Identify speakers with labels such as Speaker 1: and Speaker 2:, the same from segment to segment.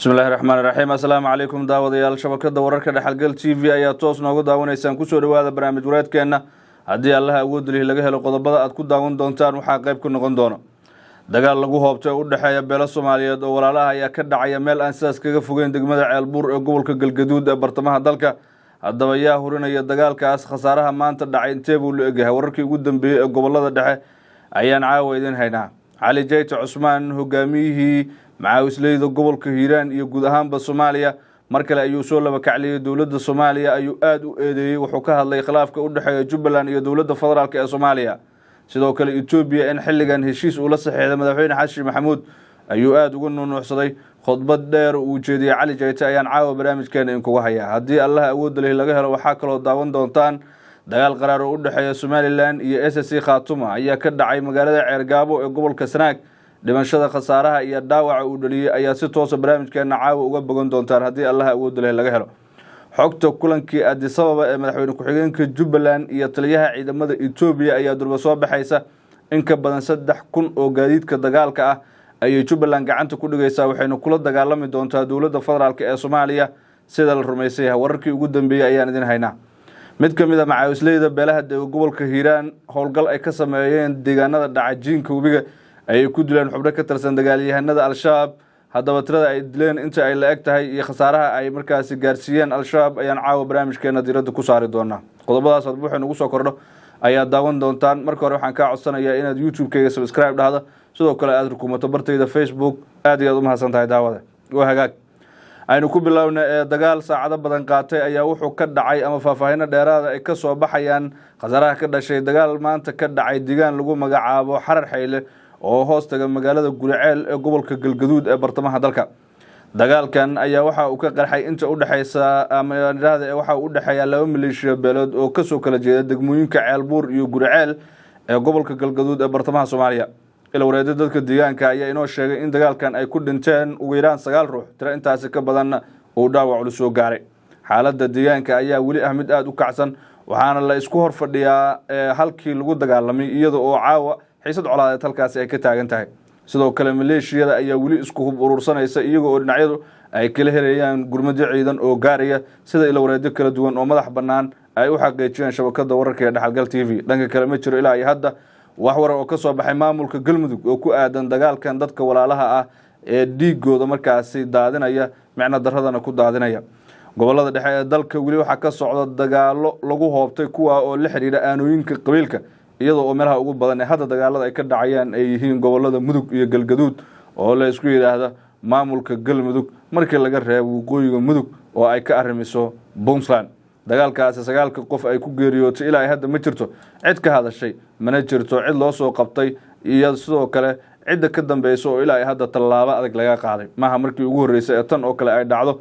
Speaker 1: bismillahi raxmaani raxiim assalaamu calaykum daawadayaal shabakada wararka dhexalgal t v ayaa toos noogu daawanaysaan kusoo dhawaada barnaamij wareedkeenna haddii allaha awood lihi laga helo qodobada aad ku daawan doontaan waxaa qayb ku noqon doono dagaal lagu hoobtay oo u dhexeeya beelo soomaaliyeed oo walaalaha ayaa ka dhacaya meel aan sidaas kaga fogeyn degmada ceelbuur ee gobolka galgaduud ee bartamaha dalka haddaba yaa hurinaya dagaalkaas khasaaraha maanta dhacay intee buu la egyahay wararkii ugu dambeeyey ee gobolada dhexe ayaan caawa idin haynaa cali jayte cusmaan hogaamiyihii macaawisleyda gobolka hiiraan iyo guud ahaanba soomaaliya mar kale ayuu soo laba kacliyey dowladda soomaaliya ayuu aada u eedeeyey wuxuu ka hadlay khilaafka u dhexeeya jubbaland iyo dowladda federaalk ee soomaaliya sidoo kale etoobiya in xilligan heshiis uu la saxeexday madaxweyne xashi maxamuud ayuu aada uga nuunuucsaday khudbad dheer uu jeediyey cali jayte ayaan caawa barnaamijkeena inkuga hayaa haddii allaha awoodda lihi laga helo waxaa kaloo daawan doontaan dagaal qaraar oo u dhexeeya somalilan iyo s c khaatuma ayaa ka dhacay magaalada ceergaabo ee gobolka sanaag dhimashada khasaaraha iyo dhaawaca uu dhaliyey ayaa si toosa barnaamijkeena caawa uga bogan doontaan haddii allaha awoodda lihi laga helo xogta kulankii addis ababa ee madaxweyne ku-xigeenka jubbaland iyo taliyaha ciidamada etoobiya ayaa durba soo baxaysa in ka badan 3,000 oo gaadiidka dagaalka ah ayay jubbaland gacanta ku dhigaysaa waxayna kula dagaalami doontaa dowladda federaalk ee soomaaliya sida la rumaysay wararkii ugu dambeeyey ayaan idin haynaa mid ka mid a macaawisleyda beelaha dega gobolka hiiraan howlgal ay ka sameeyeen deegaanada dhacajiinka webiga ayay ku dileen xubno ka tirsan dagaalyahanada al-shabaab haddaba tirada ay dileen inta ay la eg tahay iyo khasaaraha ay markaasi gaarsiiyeen al-shabaab ayaan caawa barnaamijkeena diiradda ku saari doonaa qodobadaas hadba waxay nagu soo kordho ayaa daawan doontaan marka hore waxaan kaa codsanayaa inaad youtube-kayga subscribe dhahda sidoo kale aada rukumato bartayda facebook aad iyo aad u mahadsan tahay daawada waa hagaag aynu ku bilowna ee dagaal saacado badan qaatay ayaa wuxuu ka dhacay ama faahfaahino dheeraada ay ka soo baxayaan khasaaraha ka dhashay dagaal maanta ka dhacay deegaan lagu magacaabo xarar xayle oo hoos taga magaalada guriceel ee gobolka galgaduud ee bartamaha dalka dagaalkan ayaa waxa uu ka qarxay inta u dhexeysa waxa uu u dhexeeya laba maleeshiya beelood oo kasoo kala jeeda degmooyinka ceelbuur iyo guriceel ee gobolka galgaduud ee bartamaha soomaaliya ila wareeda dadka deegaanka ayaa inoo sheegay in dagaalkan ay ku dhinteen ugu yaraan 9 ruux tiro intaasi ka badanna uu dhaawac lu soo gaaray xaaladda deegaanka ayaa weli ah mid aada u kacsan waxaana la isku hor fadhiyaa halkii lagu dagaalamay iyada oo caawa xiisad colaadeed halkaasi ay ka taagan tahay sidoo kale maleeshiyada ayaa weli isku hub urursanaysa iyaga oo dhinacyadu ay kala helayaan gurmadyo ciidan oo gaaraya sida ila wareedyo kala duwan oo madax bannaan ay u xaqiijiyeen shabakada wararka ee dhexalgal t v dhanka kale ma jiro ilaa iyo hadda wax warar oo ka soo baxay maamulka galmudug oo ku aadan dagaalkan dadka walaalaha ah ee dhiigooda markaasi daadinaya micno daradana ku daadinaya gobolada dhexe ee dalka weli waxaa ka socda dagaalo lagu hoobtay kuwa oo la xiriira aanooyinka qabiilka iyadoo oo meelaha ugu badan ee hadda dagaalada ay ka dhacayaan ay yihiin gobolada mudug iyo galgaduud oo la isku yidhaahda maamulka galmudug markii laga reebo waqooyiga mudug oo ay ka arrimiso puntland dagaalkaasi 9 qof ay ku geeriyootay ilaa ay hadda ma jirto cid ka hadashay mana jirto cid loo soo qabtay iyo sidoo kale cidda ka dambeysa oo ilaa ay hadda tallaabo adag laga qaaday maaha markii ugu horreysay ee tan oo kale ay dhacdo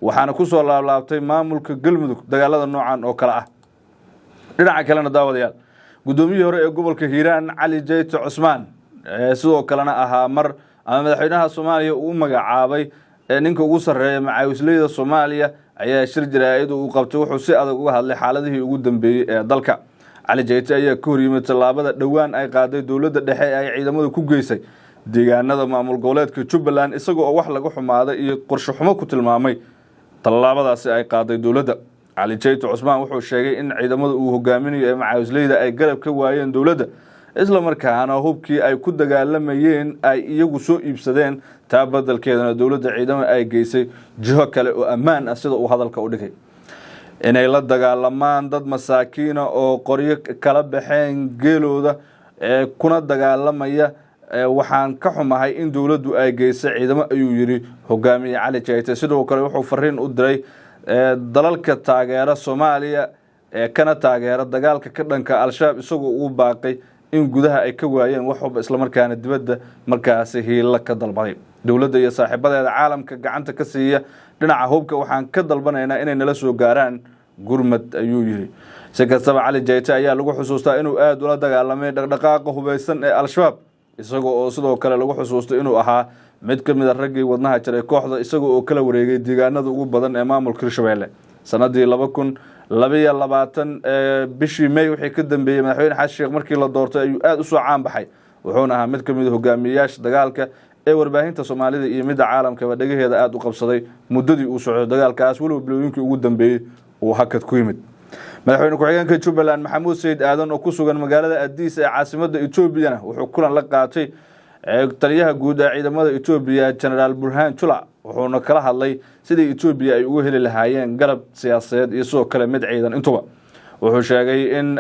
Speaker 1: waxaana ku soo laablaabtay maamulka galmudug dagaalada noocan oo kale ah dhinaca kalena daawadayaal guddoomiyihii hore ee gobolka hiiraan cali jayte cusmaan sidoo kalena ahaa mar ama madaxweynaha soomaaliya uu magacaabay ninka ugu sarreeya macaawisleyda soomaaliya ayaa shir jaraa'id uu qabtay wuxuu si adag uga hadlay xaaladihii ugu dambeeyey ee dalka cali jayte ayaa ka horyimid tallaabada dhowaan ay qaaday dowladda dhexe ay ciidamada ku geysay deegaanada maamul goboleedka jubbaland isaga oo wax laga xumaaday iyo qorshe xumo ku tilmaamay tallaabadaasi ay qaaday dowladda cali jayte cusmaan wuxuu sheegay in ciidamada uu hogaaminayo ee macaawisleyda ay garab ka waayeen dowladda isla markaana hubkii ay ku dagaalamayeen ay iyagu soo iibsadeen taa badelkeedana dowladda ciidamo ay geysay jiho kale oo ammaan ah sida uu hadalka u dhigay inay la dagaalamaan dad masaakiina oo qoryo kala baxeen geelooda kuna dagaalamaya waxaan ka xumahay in dowladdu ay geysay ciidamo ayuu yidhi hogaamiye cali jayte sidoo kale wuxuu fariin u diray dalalka taageera soomaaliya ee kana taageera dagaalka ka dhanka al-shabaab isagoo uu baaqay in gudaha ay ka waayeen wax walba islamarkaana dibadda markaasi hiilo ka dalbaday dowladda iyo saaxiibadeeda caalamka gacanta ka siiya dhinaca hubka waxaan ka dalbanaynaa inay nala soo gaaraan gurmad ayuu yidhi si kastaba cali jayte ayaa lagu xusuustaa inuu aada ula dagaalamay dhaqdhaqaaqa hubaysan ee al-shabaab isagoo oo sidoo kale lagu xusuusto inuu ahaa mid ka mid a raggii wadnaha jiray kooxda isagoo oo kala wareegay deegaanada ugu badan ee maamulka hirshabeelle sanadii 2022 bishii May wixii ka dambeeyay madaxweyne xasan sheekh markii la doortay ayuu aad u soo caan baxay wuxuuna ahaa mid ka mid hogaamiyayaasha dagaalka ee warbaahinta Soomaalida iyo midda caalamkaba dhagaheeda aad u qabsaday muddadii uu socdo dagaalkaas waliba bilooyinkii ugu dambeeyay uu hakad ku yimid. madaxweyne ku-xigeenka Jubbaland Maxamuud Sayid Aadan oo ku sugan magaalada Addis ee caasimadda Itoobiya wuxuu kulan la qaatay taliyaha guud ee ciidamada Itoobiya General Burhan Jula wuxuuna kala hadlay sidii Itoobiya ay ugu heli lahaayeen garab siyaasadeed iyo sidoo kale mid ciidan intuba. wuxuu sheegay in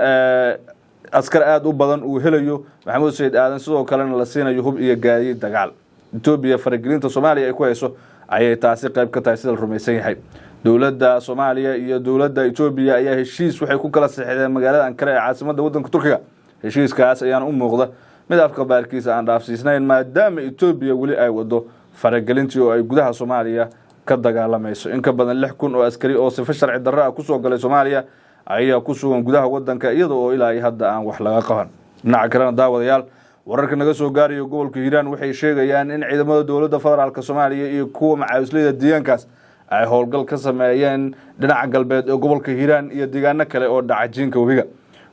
Speaker 1: askar aad u badan uu helayo Maxamuud Sayid Aadan sidoo kalena la siinayo hub iyo gaadiid dagaal. Itoobiya faragelinta Soomaaliya ay ku hayso ayay taasi qayb ka tahay sida la rumaysan yahay. dowladda Soomaaliya iyo dowladda Itoobiya ayaa heshiis waxay ku kala saxiixdeen magaalada Ankara ee caasimadda waddanka Turkiga. heshiiskaas ayaana u muuqda mid afka baarkiisa aan dhaafsiisnayn maadaama Itoobiya wali ay wado faragelintii oo ay gudaha Soomaaliya ka dagaalamayso. in ka badan 6,000 oo askari oo sifo sharci darro ah ku soo galay Soomaaliya ayaa ku sugan gudaha waddanka iyadoo oo ilaa hadda aan wax laga qaban. dhinaca kalena daawadayaal wararka naga soo gaarayo gobolka Hiiraan waxay sheegayaan in ciidamada dowladda federaalka Soomaaliya iyo kuwa macaawisleyda deegaankaas ay howlgal ka sameeyeen dhinaca galbeed ee gobolka Hiiraan iyo deegaano kale oo dhaca jiinka webiga.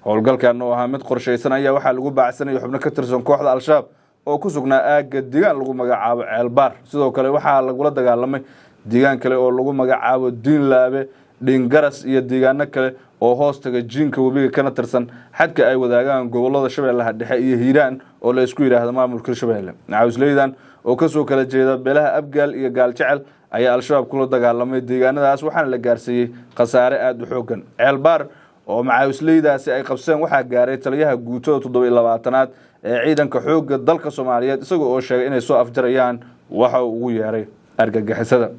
Speaker 1: howlgalkan oo ahaa mid qorsheysan ayaa waxaa lagu baacsanayay xubno ka tirsan kooxda Al-Shabaab oo ku sugnaa aagga deegaan lagu magacaabo Ceelbaar. sidoo kale waxaa lagula dagaalamay deegaan kale oo lagu magacaabo Diinlaabe, Dhingaras iyo deegaano kale oo hoostaga jiinka webiga kana tirsan xadka ay wadaagaan gobolada Shabeellaha Dhexe iyo Hiiraan oo la isku yiraahdo maamulka Shabeelle. macaawisleydan oo ka soo kala jeeda beelaha Abgaal iyo Gaaljecel ayaa Al-Shabaab kula dagaalamay deegaanadaas waxaana la gaarsiiyay khasaare aad u xooggan. Ceelbaar oo macaawisleydaasi ay qabseen waxaa gaaray taliyaha guutada 27aad ee ciidanka xoogga dalka Soomaaliyeed isagoo oo sheegay inay soo afjarayaan waxa uu ugu yeeray argagixisada.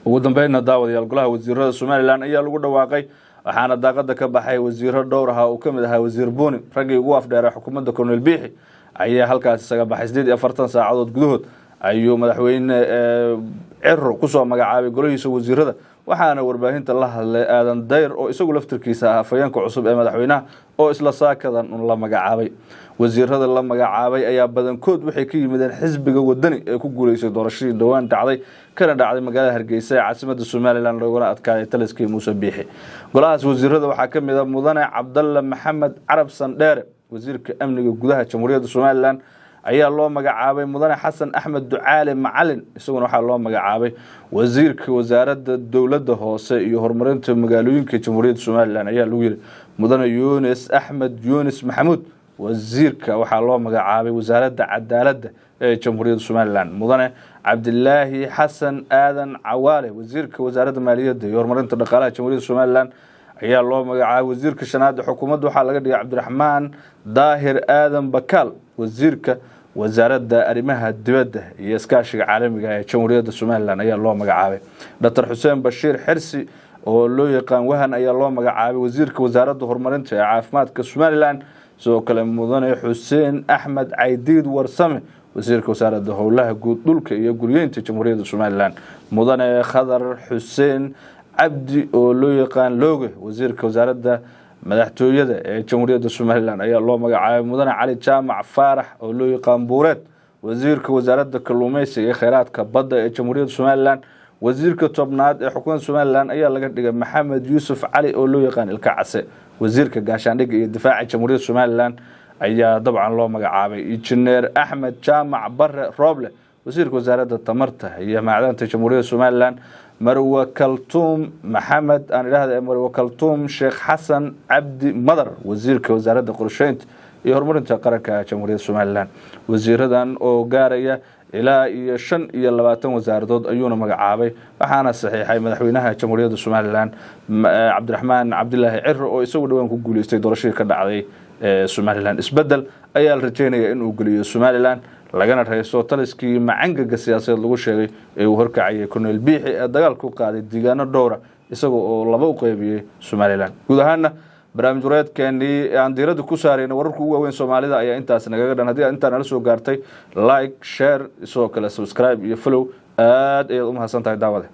Speaker 1: ugu dambeynna daawadayaal golaha wasiirada Somaliland ayaa lagu dhawaaqay waxaana daaqada ka baxay wasiiro dhowr ah oo ka mid ahaa wasiir Booni ragii ugu afdheeray xukuumadda Colonel Biixi ayaa halkaas isaga baxay 48 saacadood gudahood ayuu madaxweyne Cirro ku soo magacaabay golahiisa wasiirada waxaana warbaahinta la hadlay Aadan Dayr oo isagu laftirkiisa ah afayeenka cusub ee madaxweynaha oo isla saakadan la magacaabay. wasiirada la magacaabay ayaa badankood waxay ka yimideen xisbiga wadani ee ku guuleysay doorashadii dhawaan dhacday kana dhacday magaalada Hargeysa ee caasimadda Somaliland loogana adkaaday taliskii Muuse Biixi. golahaas wasiirada waxaa ka mid ah Mudane Cabdalla Maxamed Carab Sandheere wasiirka amniga gudaha Jamhuuriyadda Somaliland ayaa loo magacaabay. Mudane Xasan Axmed Ducaale Macalin isaguna waxaa loo magacaabay wasiirka wasaaradda dowladda hoose iyo horumarinta magaalooyinka Jamhuuriyadda Somaliland ayaa lagu yiri. Mudane Yunis Axmed Yunis Maxamuud wasiirka waxaa loo magacaabay wasaaradda cadaaladda ee Jamhuuriyadda Somaliland. Mudane Cabdilaahi Xasan Aadan Cawaale wasiirka wasaaradda maaliyadda iyo horumarinta dhaqaalaha Jamhuuriyadda Somaliland ayaa loo magacaabay. wasiirka shanaad ee xukuumadda waxaa laga dhigay Cabdiraxmaan Daahir Aadan Bakaal wasiirka wasaaradda arrimaha dibadda iyo iskaashiga caalamiga ee Jamhuuriyadda Somaliland ayaa loo magacaabay. Dr. Xuseen Bashiir Xirsi oo loo yaqaan Wahan ayaa loo magacaabay wasiirka wasaaradda horumarinta ee caafimaadka Somaliland. sidoo kale Mudane Xuseen Axmed Caydiid Warsame wasiirka wasaaradda howlaha guud dhulka iyo guryeynta Jamhuuriyadda Somaliland. Mudane Khadar Xuseen Cabdi oo loo yaqaan Looge wasiirka wasaaradda madaxtooyada ee Jamhuuriyadda Somaliland ayaa loo magacaabay. Mudane Cali Jaamac Faarax oo loo yaqaan Buureed wasiirka wasaaradda kalluumeysiga ee kheyraadka badda ee Jamhuuriyadda Somaliland. wasiirka tobnaad ee xukuumadda Somaliland ayaa laga dhigay Maxamed Yuusuf Cali oo loo yaqaan Ilka Case. wasiirka gaashaandhigga iyo difaaca Jamhuuriyadda Somaliland ayaa dabcan loo magacaabay. Injineer Axmed Jaamac Barre Roble wasiirka wasaaradda tamarta iyo macdanta Jamhuuriyadda Somaliland. Marwa Kaltuum Maxamed aan idhaahdo Marwa Kaltuum Sheekh Xasan Cabdi Madar wasiirka wasaaradda qorsheynta iyo horumarinta qaranka Jamhuuriyadda Somaliland. wasiiradan oo gaaraya ilaa iyo 25 wasaaradood ayuuna magacaabay waxaana saxiixay madaxweynaha Jamhuuriyadda Somaliland Cabdiraxmaan Cabdilaahi Cirro oo isagu dhawaan ku guuleystay doorashadii ka dhacday Somaliland. isbedel ayaa la rajeynayaa in uu geliyo Somaliland lagana rayso taliskii macangaga siyaasadeed lagu sheegay ee uu horkacayay Colonel Biixi ee dagaalka u qaaday deegaano dhowr ah isagoo oo laba u qaybiyay Somaliland. guud ahaana barnaamij wareedkeennii aan diiradda ku saarayna wararka ugu waaweyn Soomaalida ayaa intaas nagaga dhan. haddii intaan nala soo gaartay like share sidoo kale subscribe iyo follow aad ayaad u mahadsantahay daawada.